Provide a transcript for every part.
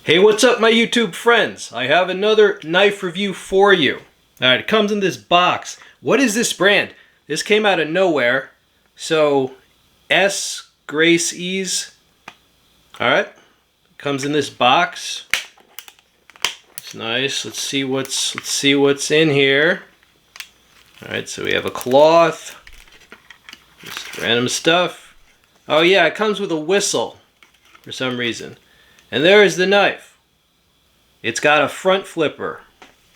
Hey, what's up my YouTube friends? I have another knife review for you. Alright, it comes in this box. What is this brand? This came out of nowhere. So, GraceEase. Alright, comes in this box. It's nice. Let's see what's in here. Alright, so we have a cloth. Just random stuff. Oh yeah, it comes with a whistle for some reason. And there is the knife. It's got a front flipper.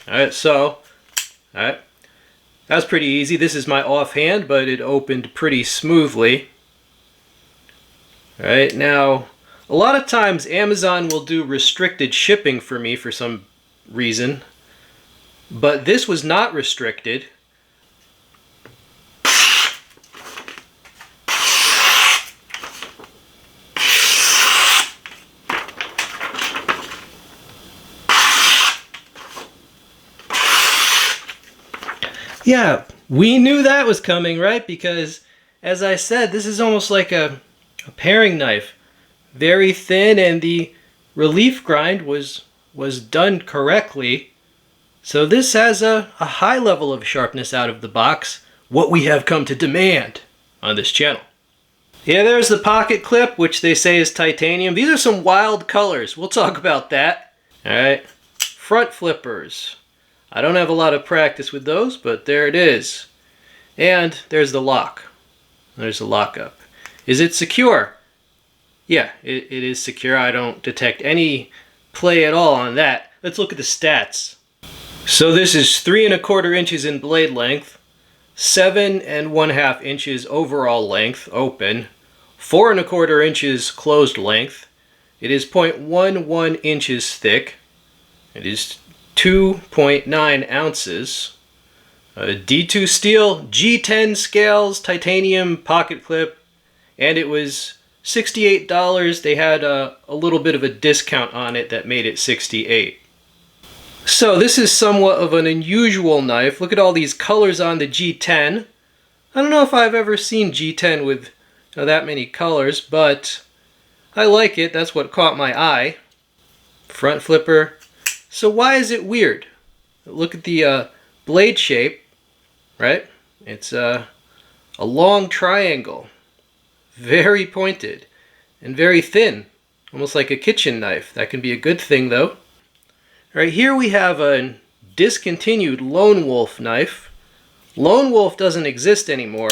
Alright, that's pretty easy. This is my offhand, but it opened pretty smoothly. Alright, now, a lot of times Amazon will do restricted shipping for me for some reason. But this was not restricted. Yeah, we knew that was coming, right? Because, as I said, this is almost like a paring knife. Very thin, and the relief grind was done correctly. So this has a high level of sharpness out of the box, what we have come to demand on this channel. Yeah, there's the pocket clip, which they say is titanium. These are some wild colors. We'll talk about that. Alright, front flippers. I don't have a lot of practice with those, but there it is. And there's the lock. There's the lockup. Is it secure? Yeah, it is secure. I don't detect any play at all on that. Let's look at the stats. So this is 3 1/4 inches in blade length, 7 1/2 inches overall length, open, 4 1/4 inches closed length. It is 0.11 inches thick. It is 2.9 ounces. D2 steel, G10 scales, titanium pocket clip, and it was $68. They had a little bit of a discount on it that made it $68. So this is somewhat of an unusual knife. Look at all these colors on the G10. I don't know if I've ever seen G10 with that many colors, but I like it. That's what caught my eye. Front flipper. So why is it weird? Look at the blade shape, right? It's a long triangle, very pointed and very thin, almost like a kitchen knife. That can be a good thing though. Right here we have a discontinued Lone Wolf knife. Lone Wolf doesn't exist anymore,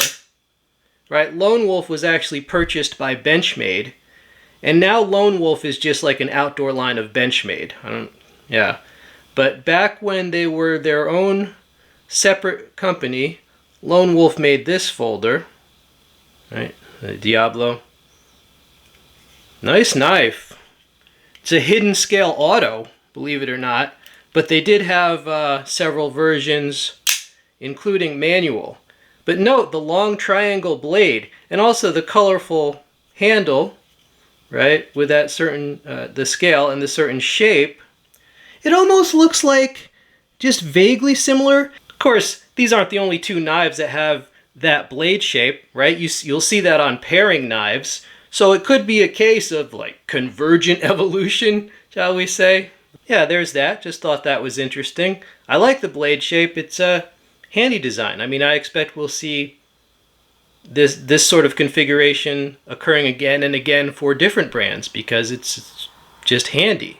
right? Lone Wolf was actually purchased by Benchmade, and now Lone Wolf is just like an outdoor line of Benchmade. Yeah, but back when they were their own separate company, Lone Wolf made this folder, right? The Diablo. Nice knife. It's a hidden scale auto, believe it or not, but they did have several versions, including manual. But note the long triangle blade and also the colorful handle, right? With that certain the scale and the certain shape. It almost looks like just vaguely similar. Of course, these aren't the only two knives that have that blade shape, right? You'll see that on paring knives. So it could be a case of like convergent evolution, shall we say. Yeah, there's that. Just thought that was interesting. I like the blade shape. It's a handy design. I mean, I expect we'll see this sort of configuration occurring again and again for different brands because it's just handy.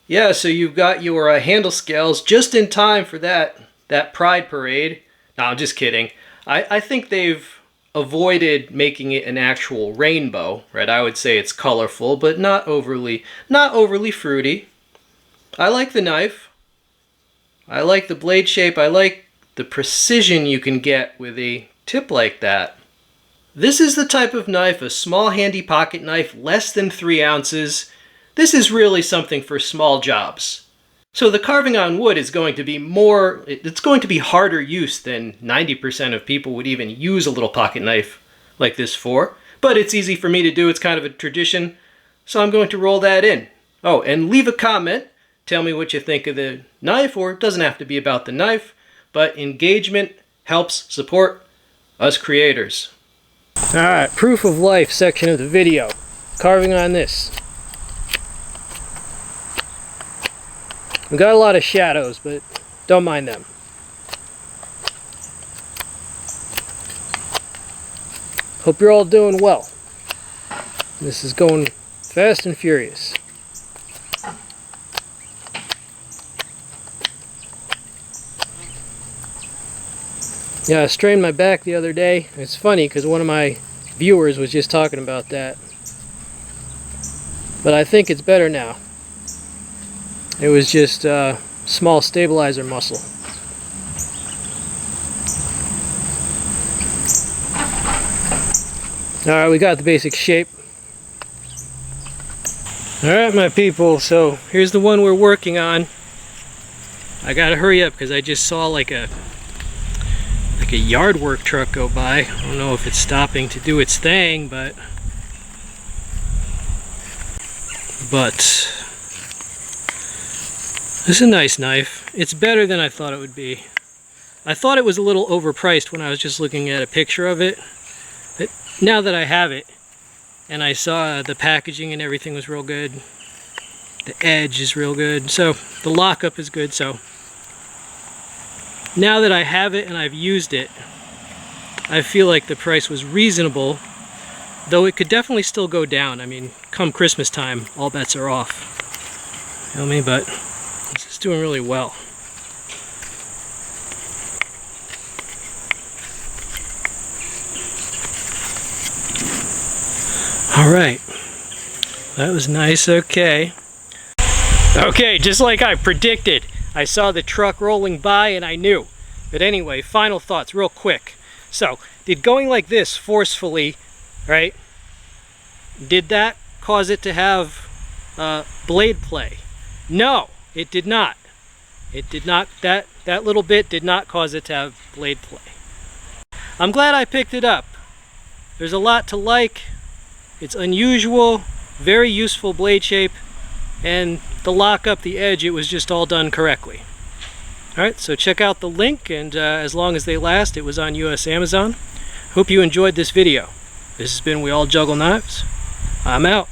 Yeah, so you've got your handle scales just in time for that Pride Parade. No, I'm just kidding. I think they've avoided making it an actual rainbow, right? I would say it's colorful, but not overly fruity. I like the knife. I like the blade shape. I like the precision you can get with a tip like that. This is the type of knife, a small handy pocket knife, less than 3 ounces. This is really something for small jobs. So the carving on wood is going to be it's going to be harder use than 90% of people would even use a little pocket knife like this for. But it's easy for me to do, it's kind of a tradition, so I'm going to roll that in. Oh, and leave a comment, tell me what you think of the knife, or it doesn't have to be about the knife, but engagement helps support us creators. Alright, proof of life section of the video. Carving on this. We got a lot of shadows, but don't mind them. Hope you're all doing well. This is going fast and furious. Yeah, I strained my back the other day. It's funny because one of my viewers was just talking about that. But I think it's better now. It was just a small stabilizer muscle. Alright, we got the basic shape. Alright, my people, so here's the one we're working on. I gotta hurry up because I just saw like a yard work truck go by. I don't know if it's stopping to do its thing, but this is a nice knife. It's better than I thought it would be. I thought it was a little overpriced when I was just looking at a picture of it. But now that I have it, and I saw the packaging and everything was real good, the edge is real good, so the lockup is good, so now that I have it and I've used it, I feel like the price was reasonable, though it could definitely still go down. I mean, come Christmas time, all bets are off. You know me? But this is doing really well. Alright, that was nice. Okay, just like I predicted, I saw the truck rolling by and I knew. But anyway, final thoughts real quick. So, did going like this forcefully, right, did that cause it to have blade play? No, it did not. It did not. That little bit did not cause it to have blade play. I'm glad I picked it up. There's a lot to like. It's unusual, very useful blade shape, and the lockup, the edge, it was just all done correctly. Alright, so check out the link, and as long as they last, it was on US Amazon. Hope you enjoyed this video. This has been We All Juggle Knives. I'm out.